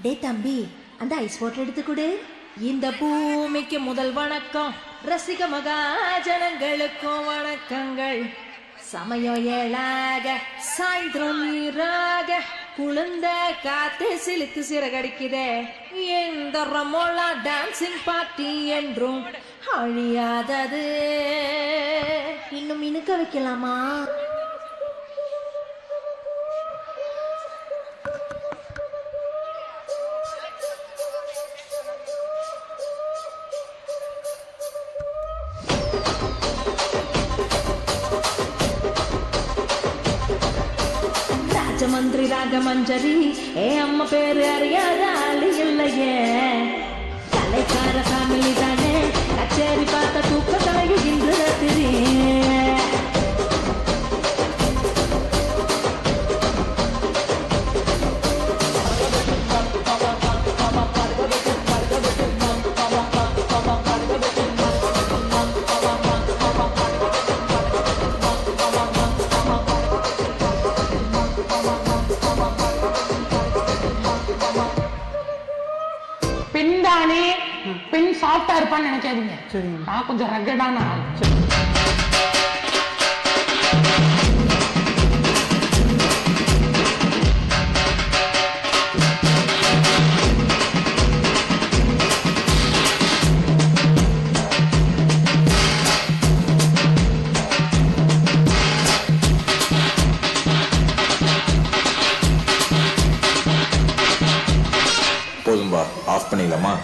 டே தம்பி, அந்த ice water எடுத்து கொடு. இந்த பூமிக்கு முதல் வணக்கம், ரசிக மகாஜனங்களுக்கும் வணக்கங்கள். சமயம் ஏழாக சாயந்திரம் நீராக குளிர்ந்த காத்து சிலித்து சிறகடிக்குதே. எந்த ரமோலா டான்சிங் பார்ட்டி என்றும் அழியாதது. இன்னும் இனுக்க வைக்கலாமா? ராஜமந்திரி ராகமஞ்சரி ஏ அம்மா பேரு அறியாத ஆளு இல்லையே. கலைக்கார ஃபேமிலி தானே, கச்சேரி பார்த்த தூக்க தலைகின்ற ராத்திரி. பெண் சாஃப்டா இருப்பான்னு நினைக்காதீங்க. நான் கொஞ்சம் ரகடான ஆள். போதும்பா, ஆஃப் பண்ணிடலாமா?